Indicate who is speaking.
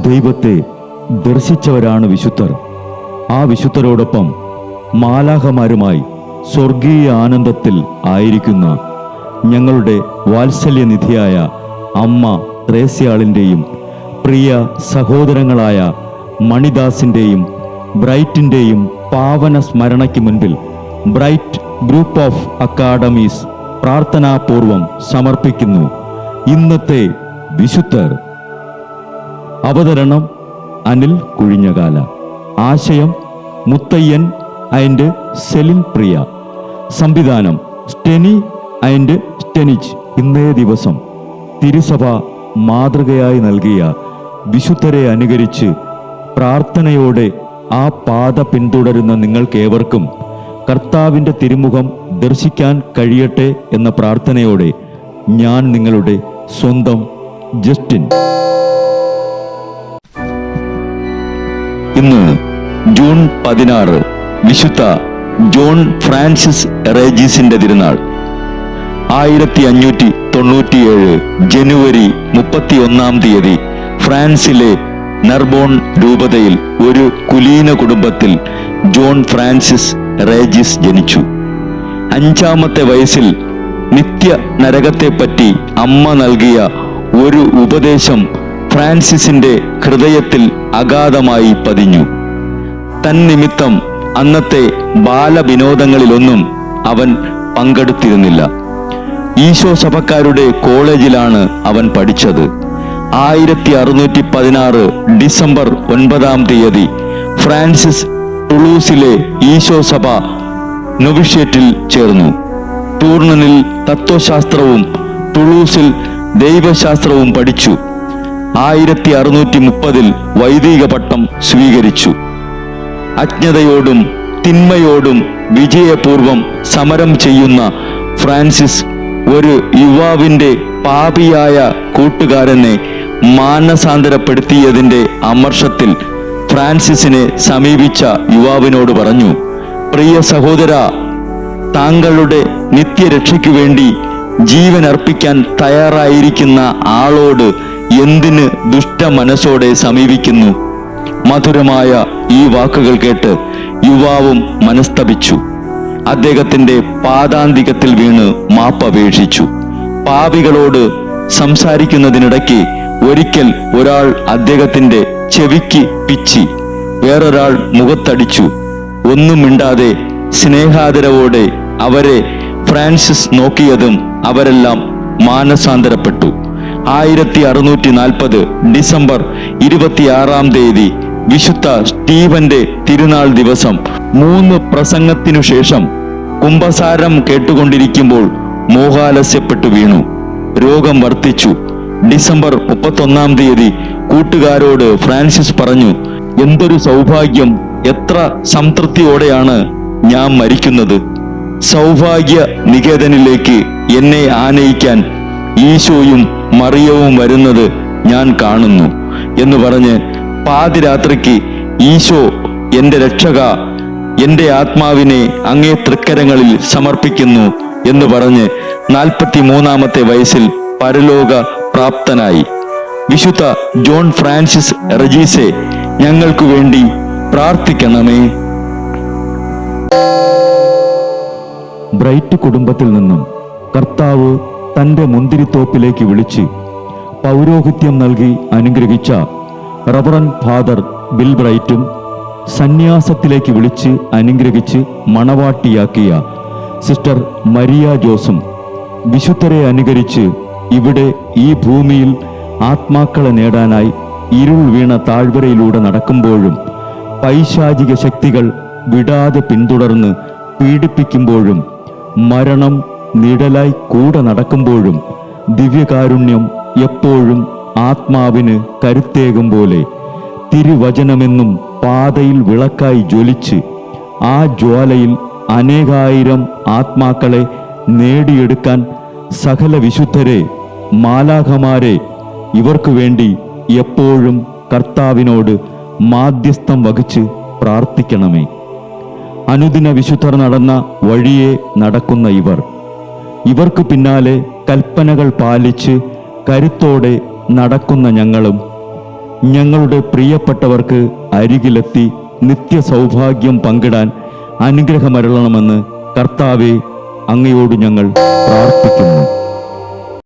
Speaker 1: ദൈവത്തെ ദർശിച്ചവരാണ് വിശുദ്ധർ. ആ വിശുദ്ധരോടൊപ്പം മാലാഖമാരുമായി സ്വർഗീയ ആനന്ദത്തിൽ ആയിരിക്കുന്ന ഞങ്ങളുടെ വാത്സല്യനിധിയായ അമ്മ ത്രേസ്യാളിൻ്റെയും പ്രിയ സഹോദരങ്ങളായ മണിദാസിൻ്റെയും ബ്രൈറ്റിൻ്റെയും പാവന സ്മരണയ്ക്ക് മുൻപിൽ ബ്രൈറ്റ് ഗ്രൂപ്പ് ഓഫ് അക്കാഡമീസ് പ്രാർത്ഥനാപൂർവം സമർപ്പിക്കുന്നു ഇന്നത്തെ വിശുദ്ധർ. അവതരണം അനിൽ കുഴിഞ്ഞകാല. ആശയം മുത്തയ്യൻ ആൻഡ് സെലിൻ പ്രിയ. സംവിധാനം സ്റ്റെനി ആൻഡ് സ്റ്റെനിച്ച്. ഇന്നേ ദിവസം തിരുസഭ മാതൃകയായി നൽകിയ വിശുദ്ധരെ അനുകരിച്ച് പ്രാർത്ഥനയോടെ ആ പാത പിന്തുടരുന്ന നിങ്ങൾക്കേവർക്കും കർത്താവിൻ്റെ തിരുമുഖം ദർശിക്കാൻ കഴിയട്ടെ എന്ന പ്രാർത്ഥനയോടെ ഞാൻ നിങ്ങളുടെ സ്വന്തം ജസ്റ്റിൻ. ഇന്ന് ജൂൺ 16 വിശുദ്ധ ജോൺ ഫ്രാൻസിസ് റേജീസിന്റെ തിരുനാൾ. 1597 ജനുവരി 31 ഫ്രാൻസിലെ നർബോൺ രൂപതയിൽ ഒരു കുലീന കുടുംബത്തിൽ ജോൺ ഫ്രാൻസിസ് റേജീസ് ജനിച്ചു. 5-ാമത്തെ വയസ്സിൽ നിത്യ നരകത്തെപ്പറ്റി അമ്മ നൽകിയ ഒരു ഉപദേശം ഫ്രാൻസിസിന്റെ ഹൃദയത്തിൽ അഗാധമായി പതിഞ്ഞു. തന്നിമിത്തം അന്നത്തെ ബാലവിനോദങ്ങളിലൊന്നും അവൻ പങ്കെടുത്തിരുന്നില്ല. ഈശോ സഭക്കാരുടെ കോളേജിലാണ് അവൻ പഠിച്ചത്. 1616 ഡിസംബർ 9 ഫ്രാൻസിസ് ടുളൂസിലെ ഈശോ സഭ നൊവിഷ്യേറ്റിൽ ചേർന്നു. ടൂർണനിൽ തത്വശാസ്ത്രവും ടുളൂസിൽ ദൈവശാസ്ത്രവും പഠിച്ചു. 1630 വൈദിക പട്ടം സ്വീകരിച്ചു. അജ്ഞതയോടും തിന്മയോടും വിജയപൂർവം സമരം ചെയ്യുന്ന ഫ്രാൻസിസ് ഒരു യുവാവിൻ്റെ പാപിയായ കൂട്ടുകാരനെ മാനസാന്തരപ്പെടുത്തിയതിൻ്റെ അമർഷത്തിൽ ഫ്രാൻസിസിനെ സമീപിച്ച യുവാവിനോട് പറഞ്ഞു, പ്രിയ സഹോദര, താങ്കളുടെ നിത്യരക്ഷയ്ക്കു വേണ്ടി ജീവൻ അർപ്പിക്കാൻ തയ്യാറായിരിക്കുന്ന ആളോട് എന്തിന് ദുഷ്ട മനസ്സോടെ സമീപിക്കുന്നു? മധുരമായ ഈ വാക്കുകൾ കേട്ട് യുവാവും മനസ്തപിച്ചു. അദ്ദേഹത്തിന്റെ പാദാന്തികത്തിൽ വീണ് മാപ്പപേക്ഷിച്ചു. പാപികളോട് സംസാരിക്കുന്നതിനിടയ്ക്ക് ഒരിക്കൽ ഒരാൾ അദ്ദേഹത്തിന്റെ ചെവിക്ക് പിച്ചി, വേറൊരാൾ മുഖത്തടിച്ചു. ഒന്നും മിണ്ടാതെ സ്നേഹാദരവോടെ അവരെ ഫ്രാൻസിസ് നോക്കിയതും അവരെല്ലാം മാനസാന്തരപ്പെട്ടു. 1640 ഡിസംബർ 26 വിശുദ്ധ സ്റ്റീവന്റെ തിരുനാൾ ദിവസം 3 പ്രസംഗത്തിനു ശേഷം കുംഭസാരം കേട്ടുകൊണ്ടിരിക്കുമ്പോൾ മോഹാലസ്യപ്പെട്ടു വീണു. രോഗം വർദ്ധിച്ചു. ഡിസംബർ 31 കൂട്ടുകാരോട് ഫ്രാൻസിസ് പറഞ്ഞു, എന്തൊരു സൗഭാഗ്യം, എത്ര സംതൃപ്തിയോടെയാണ് ഞാൻ മരിക്കുന്നത്. സൗഭാഗ്യ നികേതനിലേക്ക് എന്നെ ആനയിക്കാൻ ഈശോയും മറിയവും വരുന്നത് ഞാൻ കാണുന്നു എന്ന് പറഞ്ഞ് പാതിരാത്രിക്ക് ഈശോ എൻ്റെ രക്ഷക, എൻ്റെ ആത്മാവിനെ അങ്ങേ തൃക്കരങ്ങളിൽ സമർപ്പിക്കുന്നു എന്ന് പറഞ്ഞ് 43-ാമത്തെ വയസ്സിൽ പരലോക പ്രാപ്തനായി. വിശുദ്ധ ജോൺ ഫ്രാൻസിസ് റജീസെ, ഞങ്ങൾക്കു വേണ്ടി പ്രാർത്ഥിക്കണമേ. ബ്രൈറ്റ് കുടുംബത്തിൽ നിന്നും കർത്താവ് തൻ്റെ മുന്തിരിത്തോപ്പിലേക്ക് വിളിച്ച് പൗരോഹിത്യം നൽകി അനുഗ്രഹിച്ച റവറൻ ഫാദർ ബിൽ ബ്രൈറ്റും സന്യാസത്തിലേക്ക് വിളിച്ച് അനുഗ്രഹിച്ച് മണവാട്ടിയാക്കിയ സിസ്റ്റർ മരിയ ജോസും വിശുദ്ധരെ അനുകരിച്ച് ഇവിടെ ഈ ഭൂമിയിൽ ആത്മാക്കളെ നേടാനായി ഇരുൾ വീണ താഴ്വരയിലൂടെ നടക്കുമ്പോഴും പൈശാചിക ശക്തികൾ വിടാതെ പിന്തുടർന്ന് പീഡിപ്പിക്കുമ്പോഴും മരണം നിഴലായി കൂടെ നടക്കുമ്പോഴും ദിവ്യകാരുണ്യം എപ്പോഴും ആത്മാവിന് കരുത്തേകും പോലെ തിരുവചനമെന്നും പാതയിൽ വിളക്കായി ജ്വലിച്ച് ആ ജ്വാലയിൽ അനേകായിരം ആത്മാക്കളെ നേടിയെടുക്കാൻ സകല വിശുദ്ധരെ, മാലാഖമാരെ, ഇവർക്കു വേണ്ടി എപ്പോഴും കർത്താവിനോട് മാധ്യസ്ഥം വഹിച്ച് പ്രാർത്ഥിക്കണമേ. അനുദിന വിശുദ്ധർ നടന്ന വഴിയെ നടക്കുന്ന ഇവർക്ക് പിന്നാലെ കൽപ്പനകൾ പാലിച്ച് കരുത്തോടെ നടക്കുന്ന ഞങ്ങളും ഞങ്ങളുടെ പ്രിയപ്പെട്ടവർക്ക് അരികിലെത്തി നിത്യസൗഭാഗ്യം പങ്കിടാൻ അനുഗ്രഹമരുളണമെന്ന് കർത്താവെ, അങ്ങയോട് ഞങ്ങൾ പ്രാർത്ഥിക്കുന്നു.